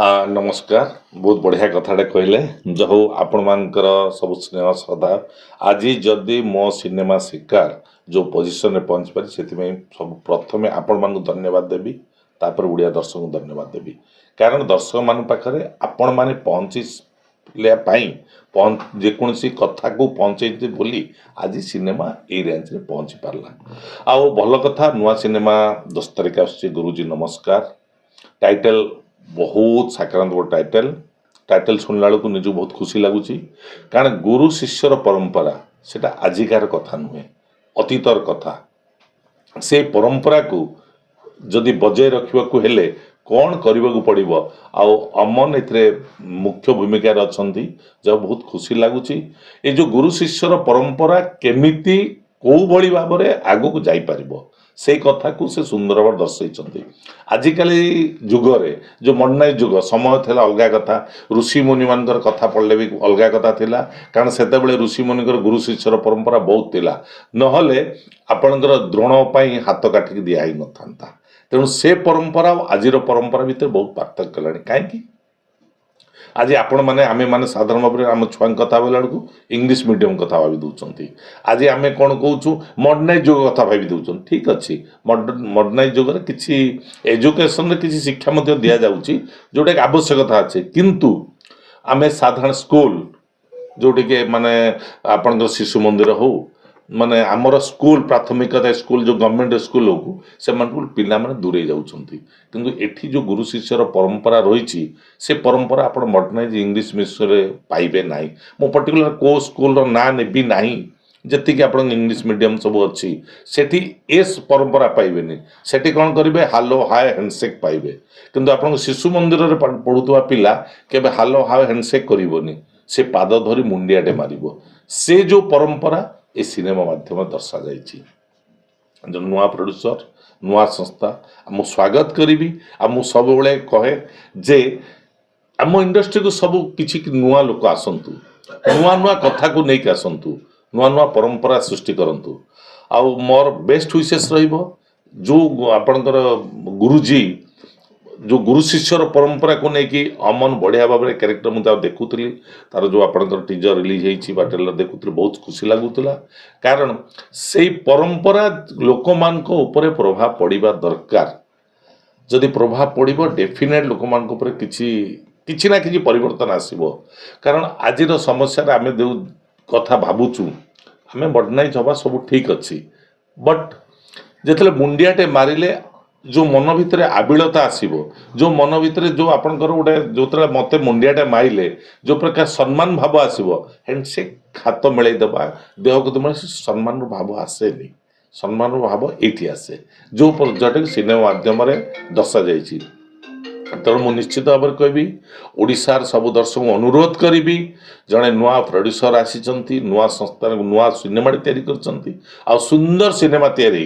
हाँ नमस्कार। बहुत बढ़िया कथाटे कहले जो आपण मानकर सब स्नेह श्रद्धा आज जदि मो सिनेमा शिकार जो पोजिशन में पहुँच पारी से सब प्रथम आपण मान धन्यवाद देवी तापर ओडिया दर्शक को धन्यवाद देवी कारण दर्शक मान पाखे आपण मैंने जेकोसी कथा को पहुँचे बोली आज सिनेमा ये रेंज में पहुँची पार्ला आउ भल कथा नुआ सिनेमा 10 तारिख आस गुरुजी नमस्कार टाइटल बहुत साकारात्मक टाइटल शुणला बेलू निज बहुत खुशी लगुच कारण गुरु शिष्यर परंपरा सेटा आजिकार कथा नुहे अतीतर कथा से परंपरा को जदि बजाय रखा हेले कौन करने को पड़ो आउ अमन ए मुख्य भूमिकार अच्छा जब बहुत खुशी लगुच ये जो गुरु शिष्यर परंपरा केमिति कौ भली भाव में आग को जापर से कथा को से सुंदर भाव दर्शाई आजिकल जुगरे जो मॉडर्नाइज जुग समय था अलग कथा ऋषि मुनि मान कथा पढ़ले भी अलग कथा थिला कारण से ऋषि मुनि गुरु शिष्यर परंपरा बहुत थिला नहले आपणकर द्रोण हाथ काटिक दिखाई न था तेणु से परंपरा आजिर परंपरा भितर बहुत पार्थक्य गलानी कहीं आज आपण मैंने आम मैंने साधारण भाव में आम छुआ कथा बोला बेलू इंग्लीश मीडियम कथा भावी दौरान आज आम कौन कौचु मॉडर्नाइज जुग कथा भावी दौरान ठीक अच्छे मॉडर्नाइज जुग किसी एजुकेशन किसी शिक्षा दि जाऊँगी जोटा आवश्यकता अच्छे किंतु आम साधारण स्कूल जोटि के माने आपण शिशु मंदिर हो माने आमर स्कूल प्राथमिकता स्कूल जो गवर्नमेंट स्कूल को से पिला माने दूरे जाउछंती किंतु एठी जो गुरु शिष्यर परंपरा रही से परंपरा आप मॉडर्नाइज इंग्लीश मिडियम पाइबे ना मो पर्टिकुलर को स्कूल ना नेबी ना जी आप इंग्लीश मीडियम सब अच्छी सेठी एस परंपरा पाइबेनि सेठी कौन करेंगे हालो हाय हैंडसेक पाइबे किंतु आप शिशु मंदिर में पढ़ुवा पिला केबे हालो हाय हैंडसेक करबनी से पाद धरी मुंडियाटे मारिबो से जो परंपरा ए सिनेमा माध्यम दर्शा जाइए जो नुआ प्रोड्यूसर नुआ संस्था मु स्वागत करी मु सब बेले कहे जे आम इंडस्ट्री को सब किसी नुआ लोक आसतु नुआ नुआ कथा को लेकिन आसतु नुआ नुआ परंपरा सृष्टि करंतु आउ मोर बेस्ट विशेष जो आपणकर गुरुजी जो गुरु शिष्यर परंपरा को लेकिन अमन बढ़िया भाव में क्यारेक्टर मुझे देखुली तार जो आपंकर टीजर रिलीज हो ट्रेलर देखुली बहुत खुशी लगुला कारण से परंपरा लोक मान प्रभाव पड़ा दरकार जदि प्रभाव पड़ो डेफिनेट लोक मान किसी ना कि परिवर्तन आसो कारण आज समस्या आम जो कथा भावुचु आम मॉडर्नाइज हवा सब ठीक अच्छी बट जिते मुंडियाटे मारिले जो मन भितर आबिलता आसो जो मन भितर जो आपंकर गोटे जो मत मुंडियाटे माइले जो प्रकार सम्मान भाव आसो हैंडसेक हाथ मिलई देवा देह को मिले सम्मान भाव आसेनि सम्मान भाव ये आसे जो जोटा सिनेमा माध्यम दर्शा जाइए तेणु मुझे निश्चित भाव में कहबी ओडिशार सब दर्शक अनुरोध करी जड़े नुआ प्रोड्यूसर आसी नुआ संस्था नुआ सिनेमा तैयारी सुंदर सिनेमा तैयारी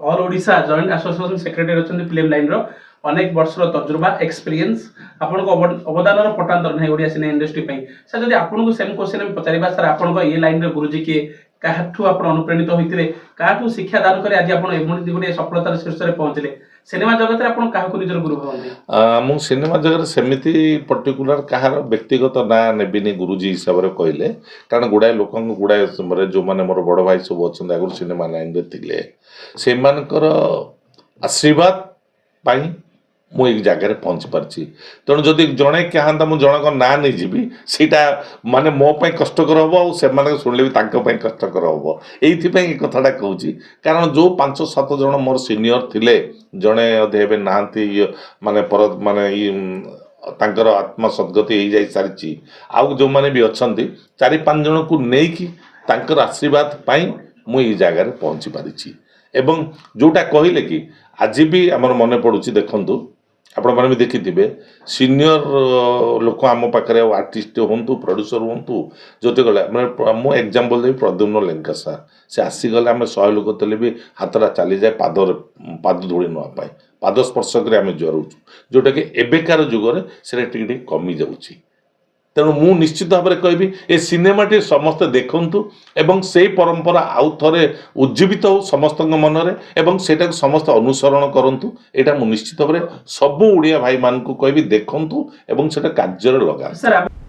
all Odisha joint association secretary अच्छा फिल्म लाइन रो अनेक वर्षर तजुर्बा एक्सपीरियंस आपन को अवदान पटांतर नहीं ओडिया सिने इंडस्ट्री पे सर जदि आपन को सेम क्वेश्चन में पचारिबा सर आपन को ये लाइन रे गुरुजी के काठू आपन अनुप्रेरित होइतिले काठू शिक्षा दान करे आज आपन एमोनी गोटे सफलतार शीर्ष रे पहुंचले सिनेमा जगत रे आपन काहा को निजर गुरु भावने मु सिनेमा जगत सेमिति पर्टिकुलर कहार व्यक्तिगत ना नेबिनी गुरुजी हिसाब रे कहले कारण गुडाय लोक गुडाय जो माने मोर बड़ भाई सब अच्छा आगु सिनेमा लाइन रे थिले से मानकर आशीर्वाद पाई मु एक जगह पहुंची पार्ची तेणु जदि जड़े क्या मुझे जनक ना नहीं जीवी सीटा माने मो पाई कष्टकर हम और से शुणिले भी कष्टकर हम ये कथाटा कहूँ कारण जो 5-7 जन मोर सीनियर थिले जड़े अधे ना माने पर माने तांकर आत्मा सद्गति हो जाई सारी आउ जो मैंने भी अच्छा 4-5 जन को लेकिन आशीर्वाद पाई मु ये जगह पहुंची पारी एवं जोटा कहले कि आज भी आमर मन पड़ुची देखंतु आपण मैंने भी देखी सीनियर लोक आम पाखे आर्टिस्ट हूँ प्रोड्यूसर हूँ जो गला मैं मु एग्जांपल देवी प्रद्युम्न लेंका सार से आसीगले आम 100 लोक तेल भी हाथटा चली जाए पाद धूली नापी पाद स्पर्शक आम जरूँ जोटा कि एबेकार जुगर से कमी जाऊँगी ତେଣୁ ମୁଁ ନିଶ୍ଚିତ ଭାବରେ କହିବି ଏ ସିନେମାଟି ସମସ୍ତେ ଦେଖନ୍ତୁ ଏବଂ ସେଇ ପରମ୍ପରା ଆଉ ଥରେ ଉଜ୍ଜୀବିତ ହଉ ସମସ୍ତଙ୍କ ମନରେ ଏବଂ ସେଇଟାକୁ ସମସ୍ତେ ଅନୁସରଣ କରନ୍ତୁ। ଏଇଟା ମୁଁ ନିଶ୍ଚିତ ଭାବରେ ସବୁ ଓଡ଼ିଆ ଭାଇମାନଙ୍କୁ କହିବି, ଦେଖନ୍ତୁ ଏବଂ ସେଇଟା କାର୍ଯ୍ୟରେ ଲଗାନ୍ତୁ। ସାର୍